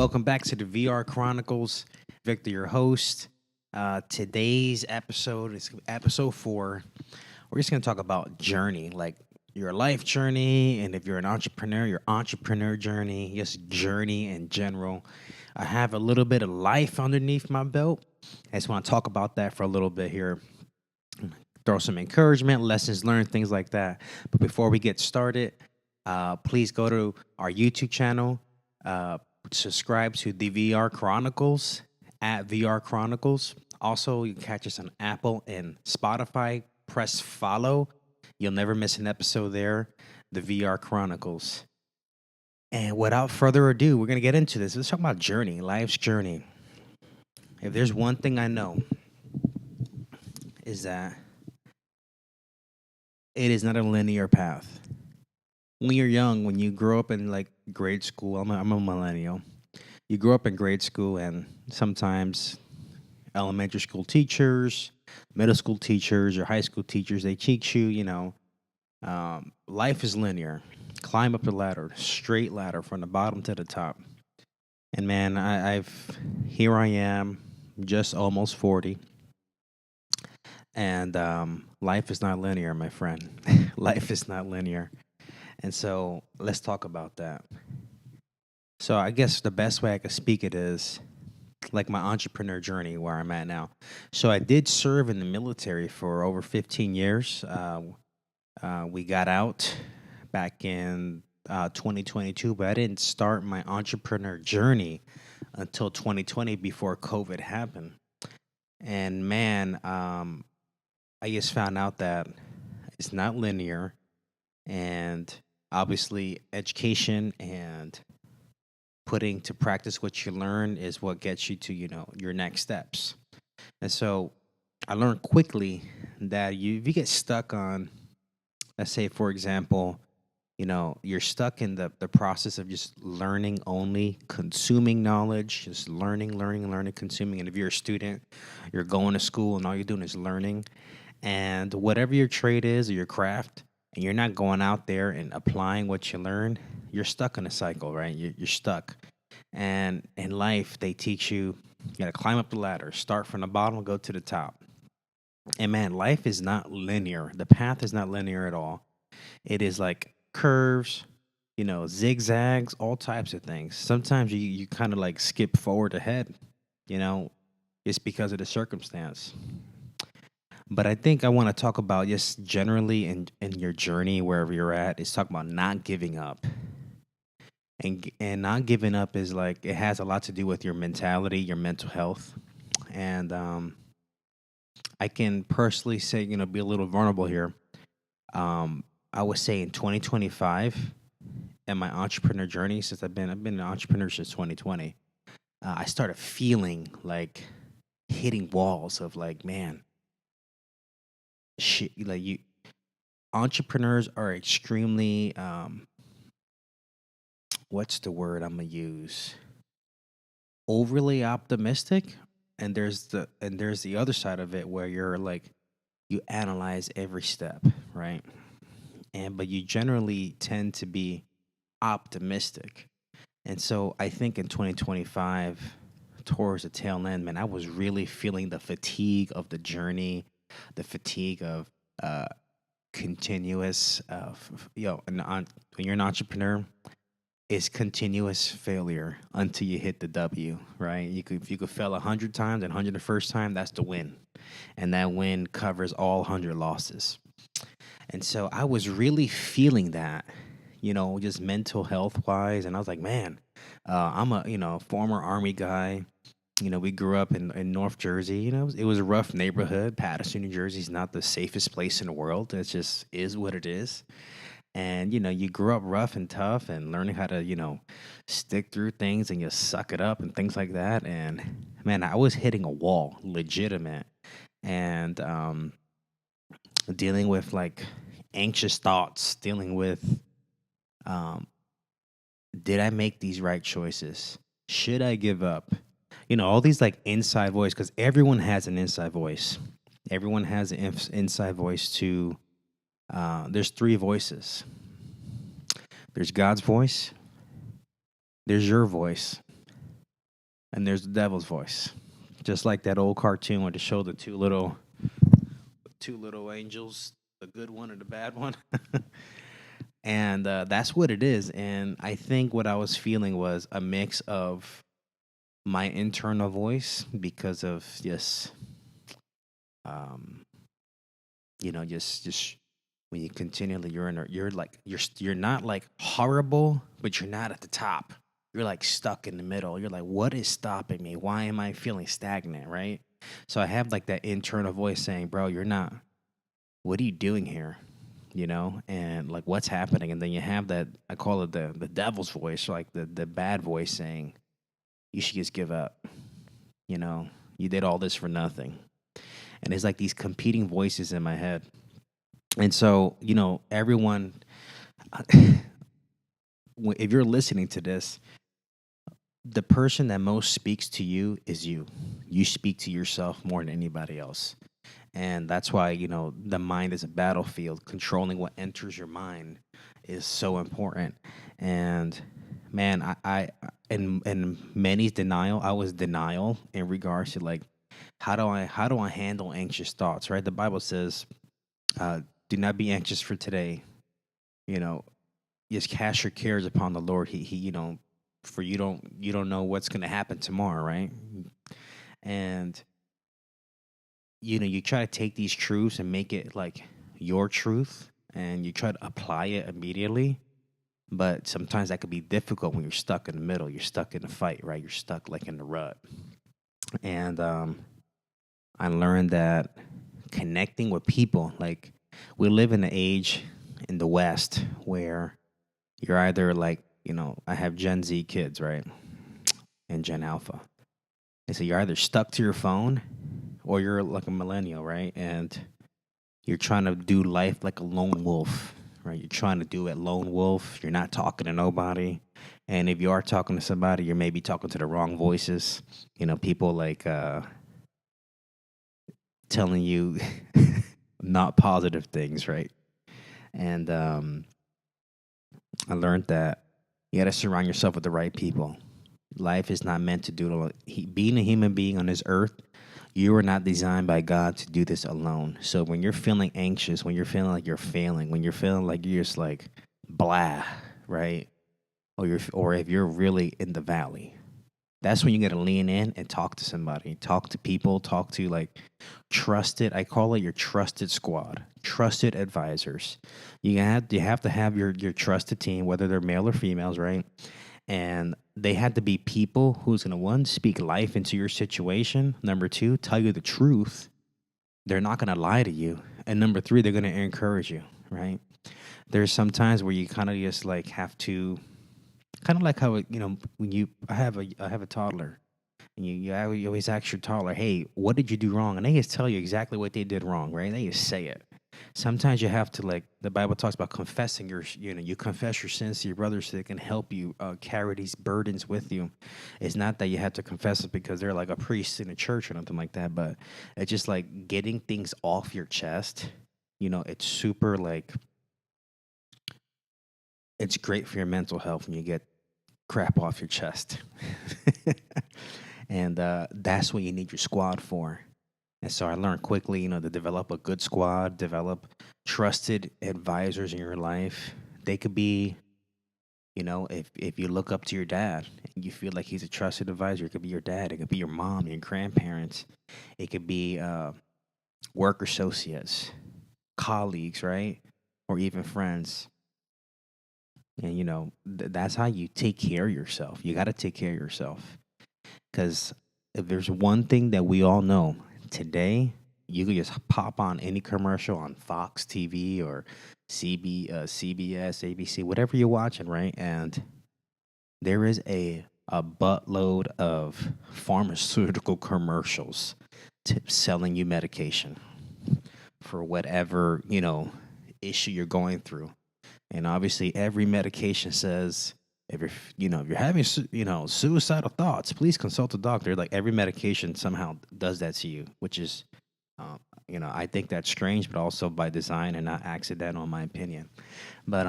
Welcome back to the VR Chronicles. Victor, your host. Today's episode is episode 4. We're just going to talk about journey, like your life journey, and if you're an entrepreneur, your entrepreneur journey, just journey in general. I have a little bit of life underneath my belt. I just want to talk about that for a little bit here. Throw some encouragement, lessons learned, things like that. But before we get started, please go to our YouTube channel. Subscribe to the VR Chronicles at VR Chronicles. Also, you can catch us on Apple and Spotify. Press follow. You'll never miss an episode there. The VR Chronicles. And without further ado, we're going to get into this. Let's talk about journey, life's journey. If there's one thing I know, is that it is not a linear path. When you're young, when you grow up in like grade school, I'm a millennial. You grow up in grade school, and sometimes elementary school teachers, middle school teachers, or high school teachers, they teach you, life is linear. Climb up the ladder, straight ladder from the bottom to the top. And man, here I am, just almost 40. And life is not linear, my friend. Life is not linear. And so let's talk about that. So I guess the best way I could speak it is like my entrepreneur journey where I'm at now. So I did serve in the military for over 15 years. We got out back in 2022, but I didn't start my entrepreneur journey until 2020 before COVID happened. And man, I just found out that it's not linear. And obviously, education and putting to practice what you learn is what gets you to, your next steps. And so I learned quickly that if you get stuck on, let's say, for example, you're stuck in the process of just learning only, consuming knowledge, just learning, consuming. And if you're a student, you're going to school and all you're doing is learning. And whatever your trade is or your craft, and you're not going out there and applying what you learn, you're stuck in a cycle, right? You're stuck. And in life, they teach you got to climb up the ladder, start from the bottom, go to the top. And man, life is not linear. The path is not linear at all. It is like curves, zigzags, all types of things. Sometimes you kind of like skip forward ahead, just because of the circumstance. But I think I want to talk about just generally in your journey, wherever you're at, is talk about not giving up. And not giving up is like, it has a lot to do with your mentality, your mental health. And I can personally say, be a little vulnerable here. I would say in 2025, and my entrepreneur journey, since I've been an entrepreneur since 2020, I started feeling like hitting walls of like, man, shit, like entrepreneurs are extremely what's the word I'm gonna use, overly optimistic. And there's the other side of it where you're like, you analyze every step, right? But you generally tend to be optimistic. And so I think in 2025, towards the tail end, man, I was really feeling the fatigue of the journey, the fatigue of continuous, when you're an entrepreneur, it's continuous failure until you hit the W, right? If you could fail 100 times and 100 the first time, that's the win. And that win covers all 100 losses. And so I was really feeling that, just mental health wise. And I was like, man, I'm a, former Army guy. We grew up in North Jersey. It was a rough neighborhood. Paterson, New Jersey is not the safest place in the world. It just is what it is. And, you grew up rough and tough and learning how to, stick through things and just suck it up and things like that. And, man, I was hitting a wall, legitimate. And dealing with, like, anxious thoughts, dealing with, did I make these right choices? Should I give up? All these like inside voice, because everyone has an inside voice. Everyone has an inside voice too. There's 3 voices. There's God's voice. There's your voice. and there's the devil's voice. Just like that old cartoon where they show the two little angels, the good one and the bad one. And that's what it is. And I think what I was feeling was a mix of my internal voice because of just um just when you continually you're like you're not like horrible, but you're not at the top. You're like stuck in the middle. You're like, what is stopping me? Why am I feeling stagnant, right? So I have like that internal voice saying, bro, you're not, what are you doing here? And like what's happening? And then you have that, I call it the devil's voice, like the bad voice saying, you should just give up. You know, you did all this for nothing. And it's like these competing voices in my head. And so, everyone, if you're listening to this, the person that most speaks to you is you. You speak to yourself more than anybody else. And that's why, the mind is a battlefield. Controlling what enters your mind is so important. And man, in many denial, I was denial in regards to like, how do I handle anxious thoughts, right? The Bible says, do not be anxious for today. You know, just cast your cares upon the Lord. He for you don't know what's going to happen tomorrow, right? And you try to take these truths and make it like your truth, and you try to apply it immediately. But sometimes that could be difficult when you're stuck in the middle. You're stuck in the fight, right? You're stuck like in the rut. And I learned that connecting with people, like we live in an age in the West where you're either like, I have Gen Z kids, right? And Gen Alpha. And so you're either stuck to your phone or you're like a millennial, right? And you're trying to do life like a lone wolf, right? You're trying to do it lone wolf. You're not talking to nobody. And if you are talking to somebody, you're maybe talking to the wrong voices. People like telling you not positive things, right? And I learned that you got to surround yourself with the right people. Life is not meant to do it. Being a human being on this earth, you are not designed by God to do this alone. So when you're feeling anxious, when you're feeling like you're failing, when you're feeling like you're just like blah, right? Or if you're really in the valley, that's when you got to lean in and talk to somebody, talk to people, talk to like trusted. I call it your trusted squad, trusted advisors. You have to have your trusted team, whether they're male or females, right? And they had to be people who's going to, one, speak life into your situation. Number two, tell you the truth. They're not going to lie to you. And number three, they're going to encourage you, right? There's some times where you kind of just like have to, kind of like how, when I have a toddler. And you always ask your toddler, hey, what did you do wrong? And they just tell you exactly what they did wrong, right? They just say it. Sometimes you have to, like, the Bible talks about confessing you confess your sins to your brothers so they can help you carry these burdens with you. It's not that you have to confess it because they're like a priest in a church or nothing like that, but it's just like getting things off your chest. It's super like, it's great for your mental health when you get crap off your chest. And that's what you need your squad for. And so I learned quickly, to develop a good squad, develop trusted advisors in your life. They could be, if you look up to your dad and you feel like he's a trusted advisor, it could be your dad, it could be your mom, your grandparents, it could be work associates, colleagues, right? Or even friends. And, that's how you take care of yourself. You got to take care of yourself. Because if there's one thing that we all know, today, you could just pop on any commercial on Fox TV or CBS, ABC, whatever you're watching, right? And there is a buttload of pharmaceutical commercials selling you medication for whatever, issue you're going through. And obviously, every medication says if you're having suicidal thoughts, please consult a doctor. Like every medication somehow does that to you, which is I think that's strange, but also by design and not accidental, in my opinion. But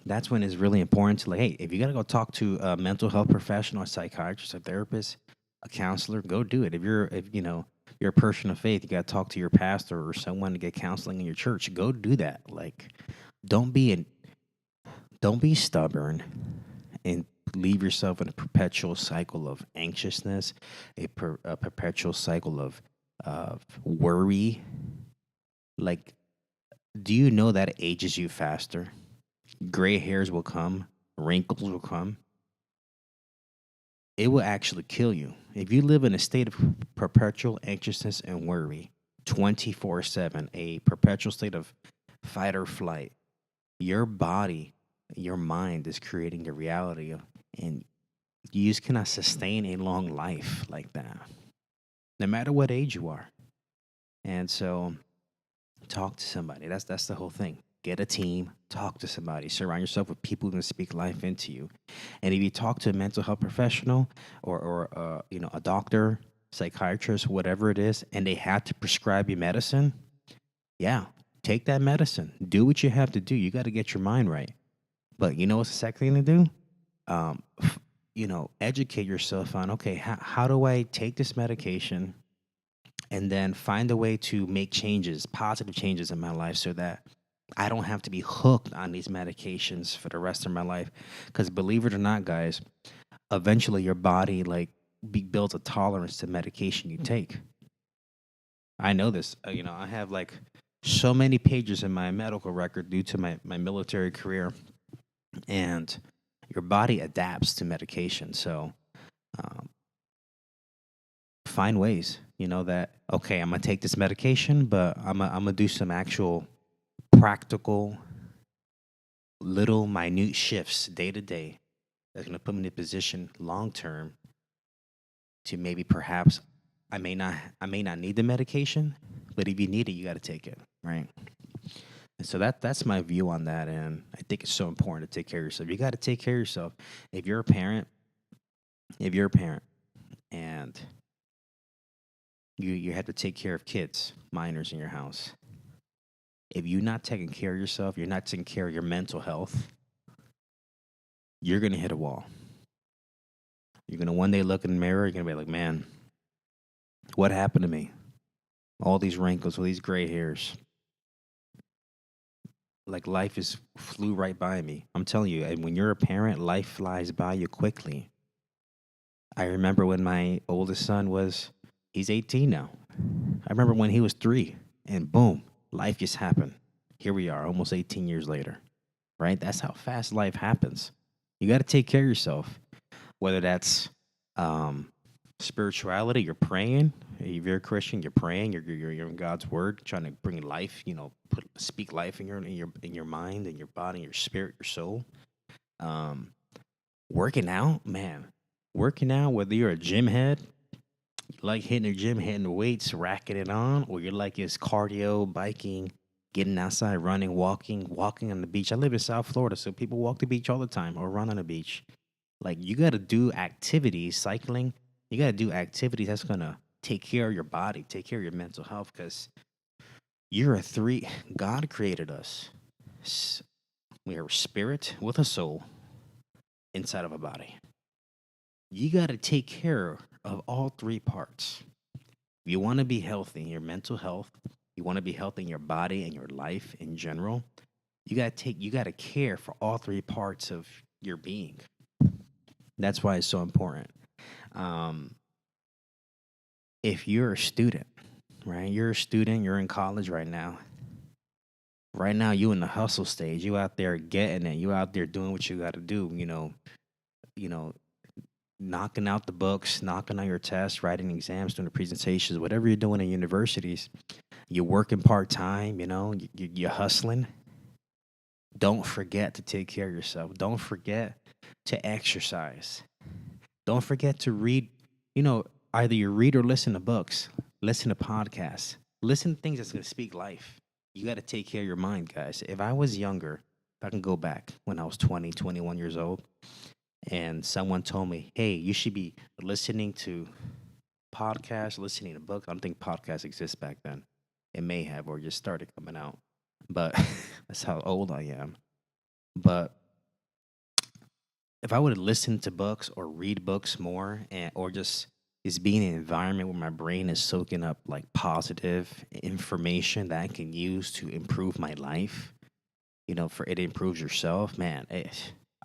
That's when it's really important to, like, hey, if you got to go talk to a mental health professional, a psychiatrist, a therapist, a counselor, go do it. If you're a person of faith, you got to talk to your pastor or someone to get counseling in your church. Go do that. Like, don't be an, don't be stubborn and leave yourself in a perpetual cycle of anxiousness, a perpetual cycle of worry. Like, do you know that it ages you faster? Gray hairs will come, wrinkles will come. It will actually kill you. If you live in a state of perpetual anxiousness and worry, 24/7, a perpetual state of fight or flight, your body, your mind is creating the reality of, and you just cannot sustain a long life like that, no matter what age you are. And so, talk to somebody. That's the whole thing. Get a team, talk to somebody, surround yourself with people who can speak life into you. And if you talk to a mental health professional or a doctor, psychiatrist, whatever it is, and they had to prescribe you medicine, yeah, take that medicine. Do what you have to do. You got to get your mind right. But you know what's the second thing to do? Educate yourself on, okay, how do I take this medication and then find a way to make changes, positive changes in my life so that I don't have to be hooked on these medications for the rest of my life. Because believe it or not, guys, eventually your body builds a tolerance to medication you take. I know this. I have like so many pages in my medical record due to my military career, and your body adapts to medication. So um, find ways, that, okay, I'm going to take this medication, but I'm going to do some actual practical, little, minute shifts day to day that's going to put me in a position long term to maybe perhaps I may not need the medication, but if you need it, you got to take it, right? And so that's my view on that, and I think it's so important to take care of yourself. You got to take care of yourself. If you're a parent, and you have to take care of kids, minors in your house. If you're not taking care of yourself, you're not taking care of your mental health, you're gonna hit a wall. You're gonna one day look in the mirror, you're gonna be like, man, what happened to me? All these wrinkles, all these gray hairs. Like life is flew right by me. I'm telling you, and when you're a parent, life flies by you quickly. I remember when my oldest son he's 18 now. I remember when he was 3, and boom, life just happened. Here we are, almost 18 years later, right? That's how fast life happens. You got to take care of yourself, whether that's spirituality, you're praying. If you're a Christian, you're praying. You're in God's word, trying to bring life. Speak life in your mind, and your body, your spirit, your soul. Um, Working out, man. Working out, whether you're a gym head, you like hitting the gym, hitting the weights, racking it on, or you're like it's cardio, biking, getting outside, running, walking on the beach. I live in South Florida, so people walk the beach all the time or run on the beach. Like, you got to do activities, cycling. You got to do activities that's gonna take care of your body, take care of your mental health, because you're a three. God created us. We are a spirit with a soul inside of a body. You got to take care of all three parts. If you want to be healthy in your mental health, you want to be healthy in your body and your life in general, you got to care for all three parts of your being. That's why it's so important. Um, if you're a student, right? You're a student, you're in college right now. Right now, you in the hustle stage. You out there getting it. You out there doing what you got to do. You know, knocking out the books, knocking out your tests, writing exams, doing the presentations, whatever you're doing in universities. You're working part time. You're hustling. Don't forget to take care of yourself. Don't forget to exercise. Don't forget to read. Either you read or listen to books, listen to podcasts, listen to things that's going to speak life. You got to take care of your mind, guys. If I was younger, if I can go back when I was 20, 21 years old, and someone told me, hey, you should be listening to podcasts, listening to books. I don't think podcasts exist back then. It may have, or just started coming out. But that's how old I am. But if I would listen to books or read books more, and or just be in an environment where my brain is soaking up like positive information that I can use to improve my life, for it improves yourself, man.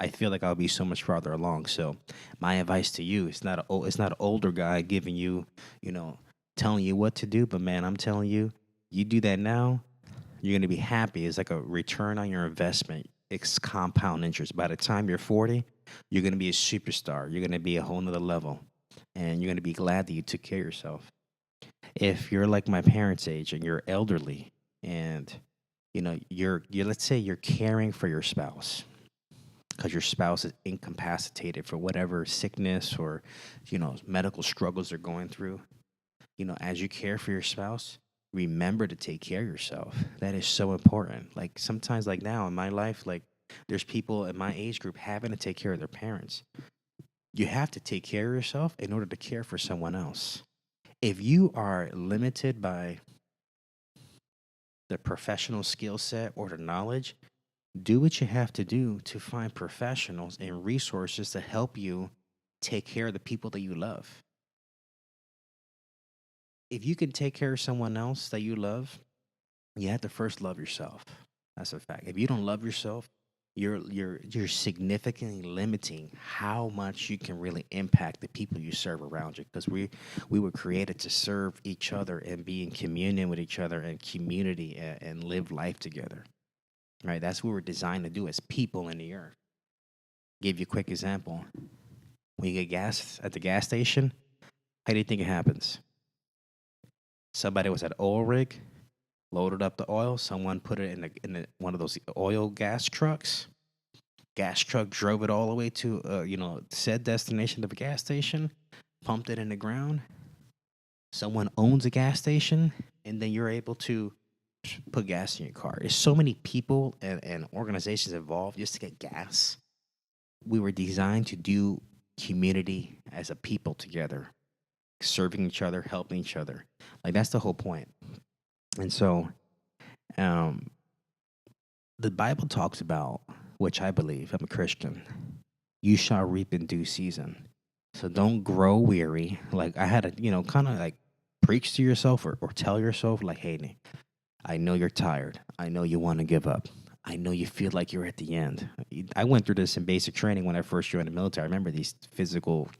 I feel like I'll be so much farther along. So, my advice to you, it's not an older guy giving you, you know, telling you what to do, but man, I'm telling you, you do that now, you're gonna be happy. It's like a return on your investment. It's compound interest. By the time you're 40, you're gonna be a superstar. You're gonna be a whole nother level, and you're gonna be glad that you took care of yourself. If you're like my parents' age and you're elderly, and you're let's say you're caring for your spouse because your spouse is incapacitated for whatever sickness or medical struggles they're going through. As you care for your spouse, remember to take care of yourself. That is so important. Like sometimes, like now in my life, like there's people in my age group having to take care of their parents. You have to take care of yourself in order to care for someone else. If you are limited by the professional skill set or the knowledge, do what you have to do to find professionals and resources to help you take care of the people that you love. If you can take care of someone else that you love, you have to first love yourself. That's a fact. If you don't love yourself, you're significantly limiting how much you can really impact the people you serve around you, because we were created to serve each other and be in communion with each other and community, and live life together. Right? That's what we're designed to do as people in the earth. Give you a quick example. When you get gas at the gas station, how do you think it happens? Somebody was at oil rig, loaded up the oil. Someone put it in one of those oil gas trucks. Gas truck drove it all the way to said destination of a gas station, pumped it in the ground. Someone owns a gas station, and then you're able to put gas in your car. There's so many people and organizations involved just to get gas. We were designed to do community as a people together, serving each other, helping each other. Like that's the whole point. And so, um, the Bible talks about, which I believe, I'm a Christian, you shall reap in due season. So don't grow weary. Like I had to, kind of like preach to yourself, or tell yourself, like, hey, I know you're tired. I know you want to give up. I know you feel like you're at the end. I went through this in basic training when I first joined the military. I remember these physical,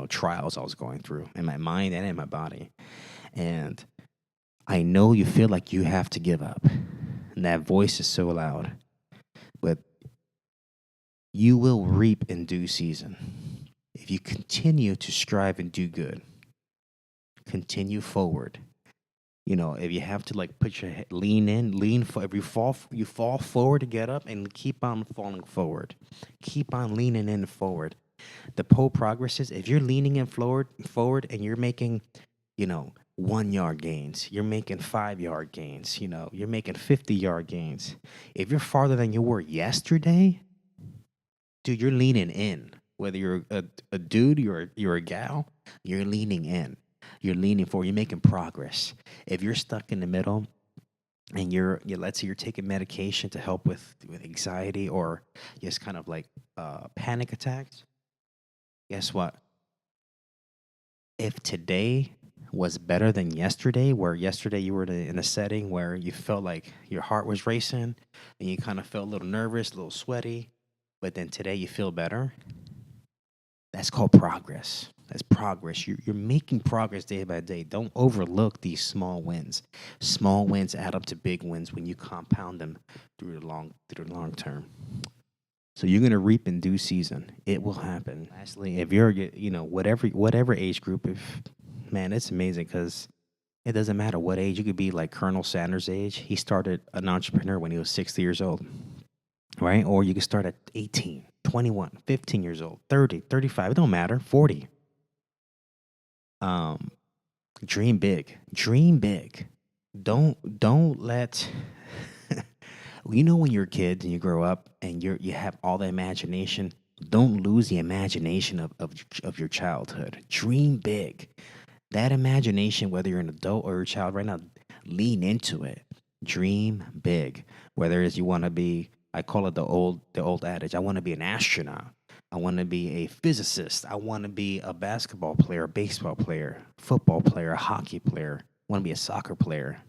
trials I was going through in my mind and in my body. And I know you feel like you have to give up. And that voice is so loud. But you will reap in due season. If you continue to strive and do good, continue forward. If you have to like put your head, lean in, if you fall forward to get up, and keep on falling forward. Keep on leaning in forward. The whole progress is, if you're leaning in forward and you're making, 1 yard gains, you're making 5 yard gains, you're making 50 yard gains. If you're farther than you were yesterday, dude, you're leaning in. Whether you're a dude, you're a gal, you're leaning in. You're leaning forward. You're making progress. If you're stuck in the middle, and let's say you're taking medication to help with anxiety, or just kind of like panic attacks, guess what? If today was better than yesterday, where yesterday you were in a setting where you felt like your heart was racing and you kind of felt a little nervous, a little sweaty, but then today you feel better, that's called progress. That's progress. You're making progress day by day. Don't overlook these small wins. Small wins add up to big wins when you compound them through the long term. So you're gonna reap in due season. It will happen. Lastly, if you're whatever age group, if man, it's amazing because it doesn't matter what age. You could be like Colonel Sanders' age. He started an entrepreneur when he was 60 years old, right? Or you could start at 18, 21, 15 years old, 30, 35. It don't matter. 40. Dream big. Dream big. Don't let when you're a kid and you grow up and you have all the imagination, don't lose the imagination of your childhood. Dream big. That imagination, whether you're an adult or a child right now, lean into it. Dream big. Whether it's you want to be, I call it the old adage, I want to be an astronaut. I want to be a physicist. I want to be a basketball player, a baseball player, football player, a hockey player. I want to be a soccer player.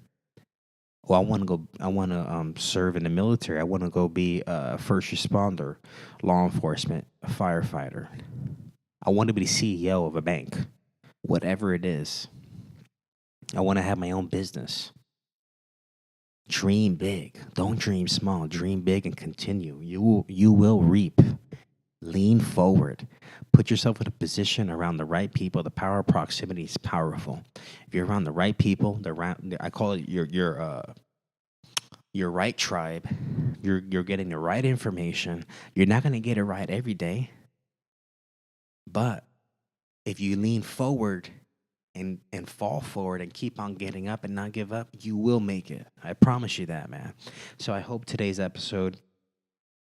Well, I want to go. I want to serve in the military. I want to go be a first responder, law enforcement, a firefighter. I want to be the CEO of a bank, whatever it is. I want to have my own business. Dream big. Don't dream small. Dream big and continue. You will reap. Lean forward. Put yourself in a position around the right people. The power of proximity is powerful. If you're around the right people, I call it your right tribe. You're getting the right information. You're not going to get it right every day, but if you lean forward and fall forward and keep on getting up and not give up, you will make it. I promise you that, man. So I hope today's episode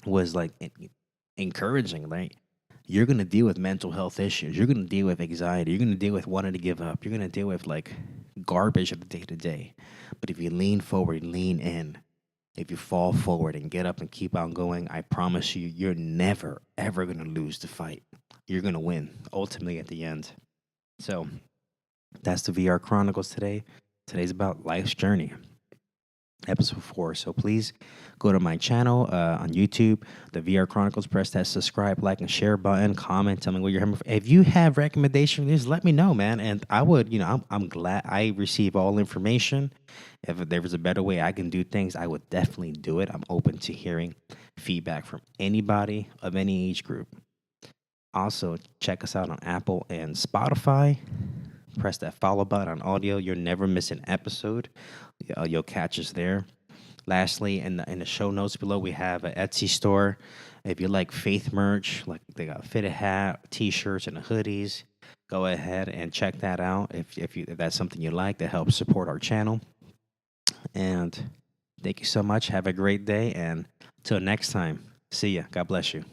was like encouraging. Like, you're gonna deal with mental health issues. You're gonna deal with anxiety. You're gonna deal with wanting to give up. You're gonna deal with like garbage of the day to day. But if you lean forward, lean in. If you fall forward and get up and keep on going, I promise you, you're never ever gonna lose the fight. You're gonna win ultimately at the end. So that's the VR Chronicles today. Today's about life's journey, episode 4. So please go to my channel on YouTube, the VR Chronicles. Press that subscribe, like, and share button. Comment, tell me what you're having. If you have recommendations, just let me know, man. And I would, I'm glad I receive all information. If there was a better way I can do things, I would definitely do it. I'm open to hearing feedback from anybody of any age group. Also, check us out on Apple and Spotify. Press that follow button on audio. You'll never miss an episode. You'll catch us there. Lastly, in the show notes below, we have an Etsy store. If you like faith merch, like they got fitted hat, t-shirts, and hoodies, go ahead and check that out. If that's something you like, that helps support our channel. And thank you so much. Have a great day, and till next time, see ya. God bless you.